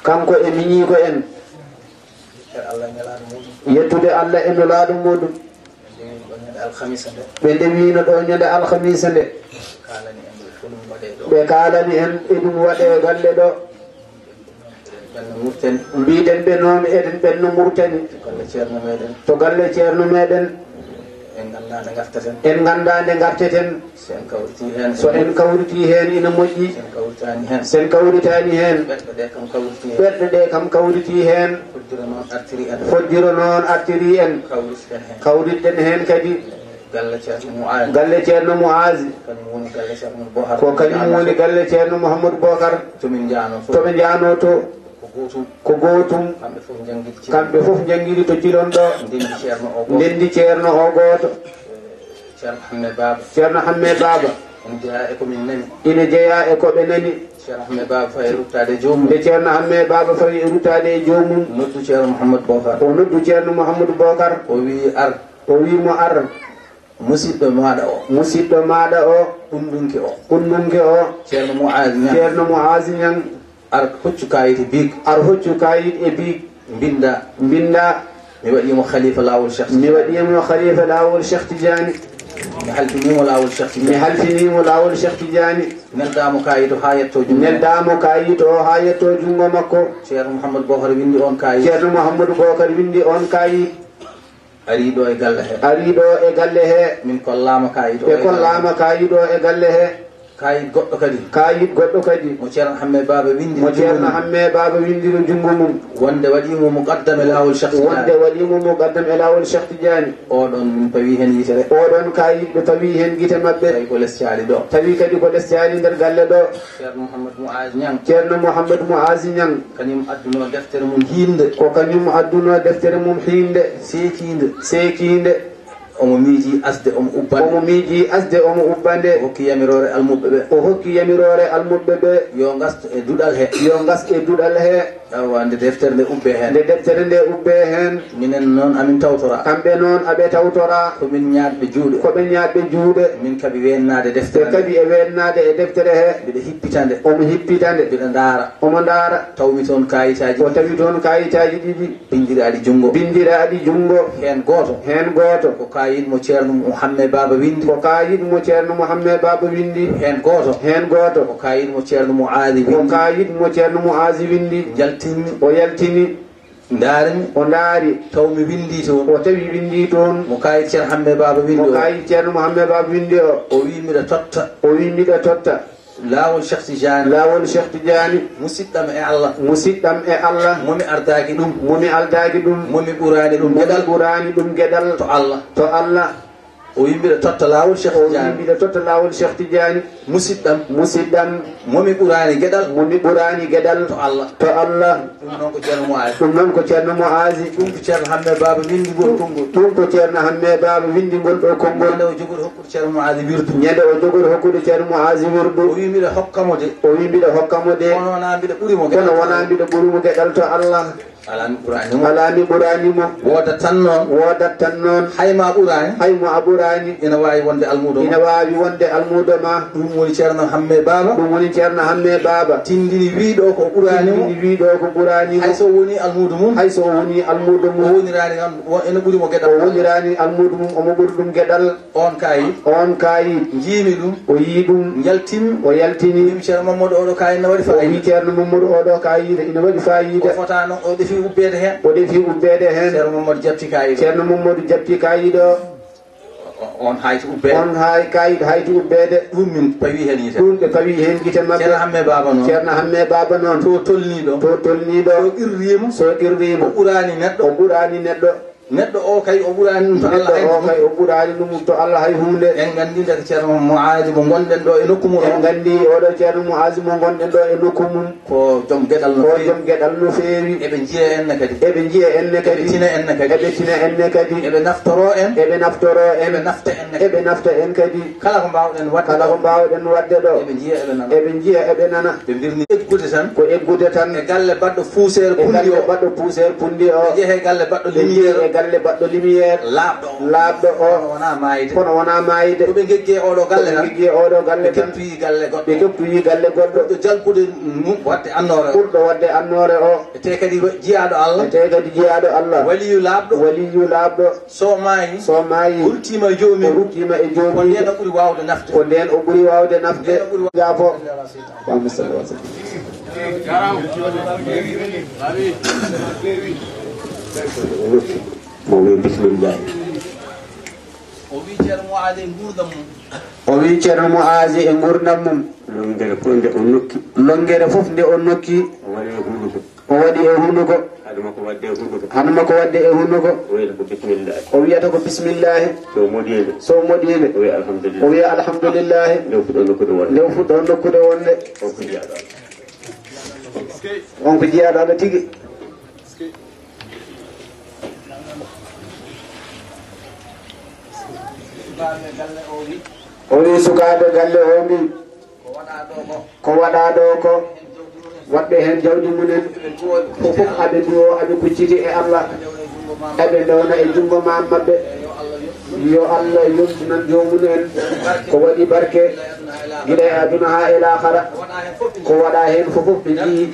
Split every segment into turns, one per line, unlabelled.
kanko e miñi ko en yettude Allah e nulaɗo muɗum ɓe ndewino ɗo ñande alhamisa nde ɓe kalani en eɗum waɗe galle ɗo mbiɗen ɓe noon eɗen ɓenno murtani to galle ceerno meɗen en ganda nde garteten so en kawriti hen ina moƴƴi sen kawritani hen ɓerɗe ɗe kam kawriti hen fojjiro noon artiri en kawritɗen hen kadi galle ceerno Mouazi ko kañum woni galle ceerno Mouhamadou Bocar toɓe jano to ko gootum kamɓe fof jangguiɗi to cilon ɗo ndendi ceerno o goto ceerno Hammet Baba ina jeeya e koɓe nani nde ceerno Hammet Baba fawi e ruttade e jomum o noddu ceerno Mouhamadou Bocar o wimo ar musidɗo maɗa o ɓundunke o ceerno Mouazi ñang ar hoccu kayit e biig binda mi waɗimo khalifa lawol Cheikh Tidiane mi halfinimo lawol Cheikh Tidiane neldamo kayit o ha yetto jungo makko ceerno Mouhamadou Bocar windi on kayit ariɗo e galle he min kollama kayit o e galle he kayit goɗɗo kadi mo ceerno Hammet Baba windiro jungo mum wonde waɗimo muqaddam e lawol Cheikh Tidiane oɗon min pawi hen yitere oɗon kayit ɓe pawi hen guite mabɓe tawi kadi ko les caali nder galle ɗo ceerno Mouhamadou Mouazi ñang kañum adduno deftere mum hiinde seekinde omo miiji asde omo ubbande o hokki yamirore almuɓɓe ɓe yo gasto e duɗal he awa nde deftere nde ubbe hen minen noon amin tawtora kamɓe noon aɓe tawtora komin ñaatɓe juuɗe min kabi wennade deftere e deftere he mbiɗa hippitande omo hippitande omo ndaara tawmi toon kayitaji ɗiɗi bindiraɗi jungo hen goto ko kayit mo ceerno Mouhamed Baba windi hen goto ko kayit mo ceerno Mouazi windi o yaltini o ndaari tawmi windi toon mo kayit ceerno Mouhamed Baba windi o wi miɗa totta lawol Cheikh Tidiane musidɗam e Allah momi ardaki ɗum momi ɓurani ɗum gueɗal to Allah o yimɓiɗa totta lawol Cheikh Tidiane musidɗam momi ɓurani gueɗal to Allah ɗum noon ko ceerno Mouazi ɗum ko ceerno Hammet Baba windi ngol ɗo konngol ñande o jogoɗo hokkude ceerno Mouazi wirdu o yimɓiɗa hokkamo de kono wona mbiɗa ɓurimo gueɗal to Allah alami ɓuranimo wodat tan noon hayma a ɓurani ina wawi wonde almudo ma ɗum woni ceerno Hammet Baba tindini wiɗo ko ɓuranimo hayso woni almudo mum o wonirani ene ɓurimo gueɗal almudo mum omo ɓuri ɗum gueɗal on kayit jiimi ɗum o yi ɗum o yaltini wimi ceerno Mamadou oɗo kayit ina waɗi fayida wi ceerno Mamadou oɗo kayit ina waɗi fayida o fotano o defi ubbede hen ceerno Mamadou jabti kayit o on hayti ubbede ɗum min pawi hen yite ɗum ɓe pawi hen guite mabɓe ceerno Hammet Baba noon to tolniɗo so qirrimo o ɓurani neɗɗo neɗɗo o kay o ɓurani ɗum to Allah hay hunde en gandi nde ko ceerno Mouazi mo gonɗen ɗo e nokku mum en gandi oɗo ceerno Mouazi mo gonɗen ɗo e nokku mum ko joom gueɗal no feewi eɓe jiya enne kadi eɓe tina enne kadi eɓe naftoro en eɓe nafta en kadi kala ko mbawɗen wadde ɗo eɓe jiya eɓe nana ɓe birni eggude tan e galle baddo poussière pundi o baddo poussière pundi o jehe galle baddo lumière e galle baddo lumière labdo o wana maayde kono wana maayde ko be gegge odo galle tan gegge odo galle tan keppi galle goddo be keppi galle goddo do jalbude wadde annore burdo wadde annore o te kadi jiyaado Allah waliyu labdo so maayi ultima joomi e joomi ko den o buri waawde nafde ko den o buri waawde nafde jaafo wa sallallahu alaihi wasallam bismillah o wi ceerno Muazi e gurdam mum longere fof nde on nokki o waɗi e hunduko hanuma ko wadde e hunduko o wiyata ko bismillahi so moɗiɓe o wiya alhamdulillahi nde fuɗɗo nokkude wonde on ko jiyaɗo Allah tigi o wi sukaɓe galle o mbi ko waɗa ɗo ko waɗɓe hen jawdi munen fof aɓe duwo aɓe kucciti e Allah eɓe dewna e jungo ma mabɓe yo Allah yumtinan jomumen ko waɗi barke guila e aduna ha e lahara ko waɗa hen fofof ɓe jii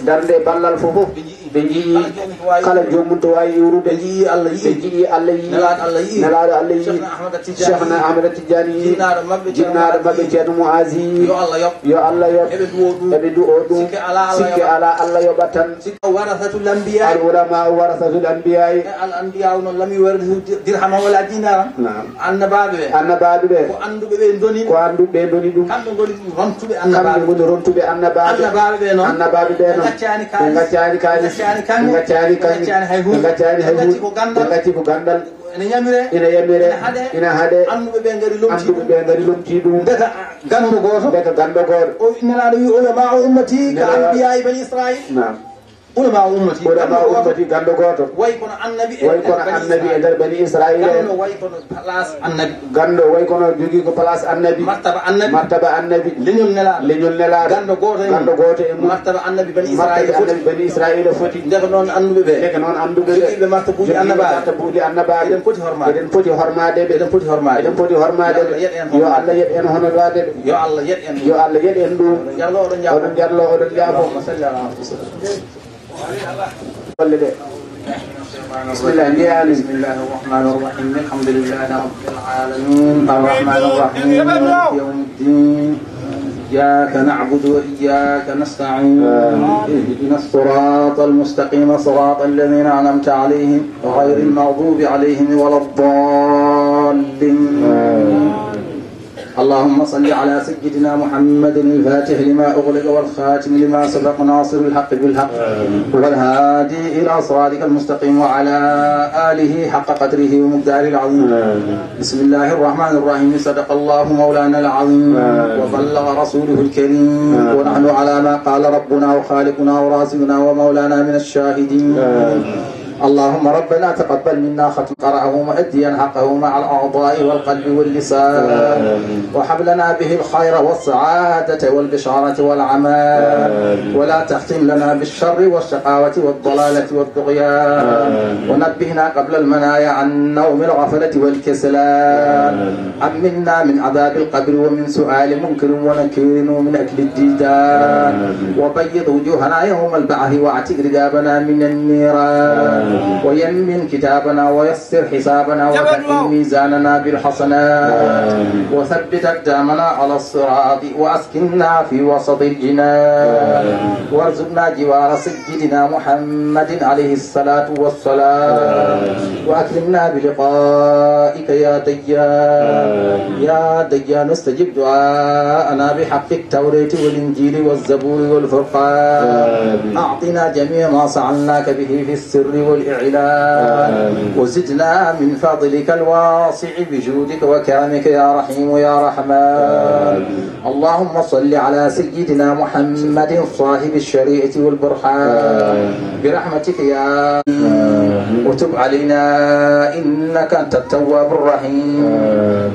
darde ballal fofof ɓe jii kala jomum to wawi iwrude ɓe jii Allah yi nelaɗo Allah yi Cheikhna Ahmada Tidiane yi jinnaɗo mabɓe ceerno Muazi yo Allah yoɓ eɓe du'o ɗum sikke ala Allah yoɓat tan warasatul anbiya al ulama warasatul anbiya al anbiya non lam yuwarrisu dirhama wala dinaran annabaɓe ɓe ko anduɓe ɓe doni ɗum kamɓe goni rontuɓe annabaɓe ɓe noon annabaɓe ɓe noon gaccani kaani gaccani hay hunde ɓe gacci ko gandal ina yamire ina haɗe anduɓe ɓe ngari lomti ɗum deka gando goto o nelaɗo wi ulama ummati ka anbiya bani israil ulama ummati gando goto way kono annabi e nder bani israila gando way kono place annabi gando way kono jogi ko place annabi martaba annabi leñol nelaɗo gando goto e martaba annabi bani israila foti ndeka noon anduɓe ɓe jogiɓe martabuji annabaɓe eɗen poti hormade ɓe yo Allah yet en hono wade yo Allah yet en ɗum oɗon jarlo oɗon jaafo بسم الله الرحمن الرحيم الحمد لله رب العالمين الرحمن الرحيم مالك يوم الدين إياك نعبد وإياك نستعين اهدنا الصراط المستقيم صراط الذين أنعمت عليهم غير المغضوب عليهم ولا الضالين اللهم صل على سيدنا محمد الفاتح لما أغلق والخاتم لما سبق ناصر الحق بالحق والهادي إلى صراطك المستقيم وعلى آله حق قدره ومقداره العظيم بسم الله الرحمن الرحيم صدق الله مولانا العظيم وبلغ رسوله الكريم ونحن على ما قال ربنا وخالقنا ورازقنا ومولانا من الشاهدين اللهم ربنا تقبل منا ختم قرأه مؤديا حقه مع الأعضاء والقلب واللسان وهب لنا به الخير والسعادة والبشارة والعمال ولا تختم لنا بالشر والشقاوة والضلالة والطغيان ونبهنا قبل المنايا عن نوم الغفلة والكسلان أمنا من عذاب القبر ومن سؤال منكر ونكير ومن أكل الديدان وبيض وجوهنا يوم البعث واعتق رقابنا من النيران ويمن كتابنا ويسر حسابنا وثقل ميزاننا بالحسنات وثبت أقدامنا على الصراط وأسكننا في وسط الجنان وارزقنا جوار سيدنا محمد عليه الصلاة والسلام وأكرمنا بلقائك يا ديان استجب دعاءنا بحق التوراة والإنجيل والزبور والفرقان أعطنا جميع ما سألناك به في السر والإعلان وزدنا من فضلك الواسع بجودك وكرمك يا رحيم يا رحمن اللهم صل على سيدنا محمد صاحب الشريعة والبرهان برحمتك يا وتب علينا إنك أنت التواب الرحيم.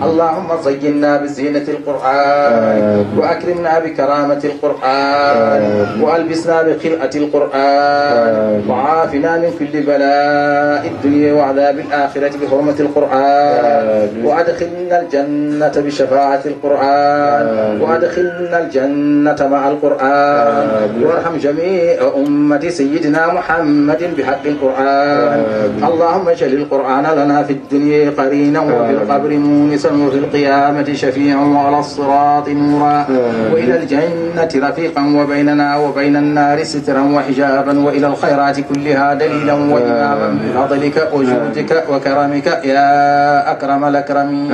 اللهم زينا بزينة القرآن وأكرمنا بكرامة القرآن وألبسنا بخلعة القرآن وعافنا من كل بلاء الدنيا وعذاب الآخرة بحرمة القرآن وأدخلنا الجنة بشفاعة القرآن وأدخلنا الجنة مع القرآن وارحم جميع أمة سيدنا محمد بحق القرآن. اللهم اجعل القرآن لنا في الدنيا قرينا وفي القبر مونسا وفي القيامة شفيعا وعلى الصراط نورا وإلى الجنة رفيقا وبيننا وبين النار سترا وحجابا وإلى الخيرات كلها دليلا وإماما بفضلك وجودك وكرمك يا أكرم الأكرمين.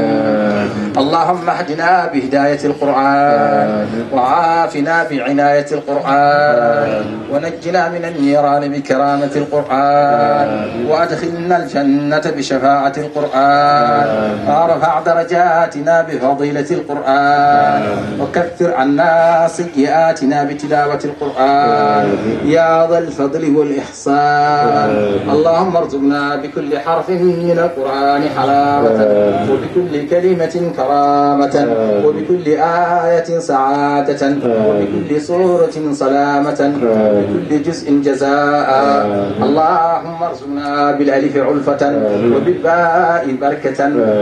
اللهم اهدنا بهداية القرآن وعافنا بعناية القرآن ونجنا من النيران بكرامة القرآن وأدخلنا الجنة بشفاعة القرآن وارفع درجاتنا بفضيلة القرآن وكفر عنا سيئاتنا بتلاوة القرآن يا ذا الفضل والإحسان. اللهم ارزقنا بكل حرف من القرآن حلاوة وبكل كلمة كرامة وبكل آية سعادة وبكل سورة سلامة وبكل جزء جزاء. اللهم ارزقنا بالألف علفة وبالباء بركة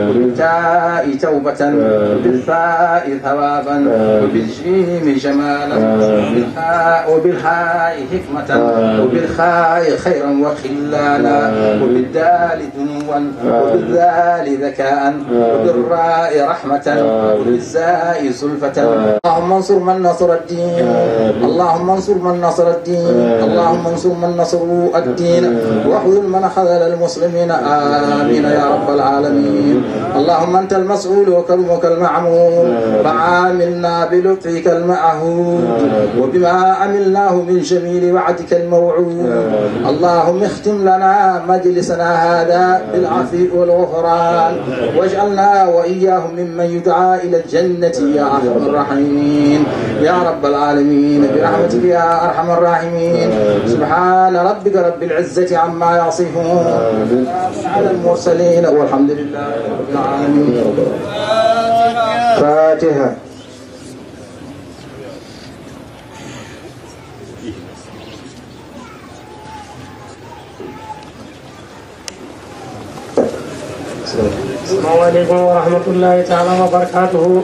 وبالتاء توبة وبالفاء ثوابا وبالجيم جمالا وبالحاء حكمة وبالخاء خيرا وخلانا وبالدال دنوا وبالذال ذكاء وبالراء رحمة وبالزاء زلفة. اللهم انصر من نصر الدين اللهم انصر من نصر الدين اللهم انصر من نصروا الدين واخذل من خذل المسلمين آمين يا رب العالمين. اللهم أنت المسؤول وكرمك المعمول فعاملنا بلطفك المعهود وبما عملناه من جميل وعدك الموعود. اللهم اختم لنا مجلسنا هذا بالعفو والغفران واجعلنا وإياهم ممن يدعى إلى الجنة يا أرحم الراحمين يا رب العالمين برحمتك يا أرحم الراحمين. سبحان ربك رب العزة عما يصفون على المرسلين والحمد لله رب العالمين. فاتحة.
السلام عليكم ورحمة الله تعالى وبركاته.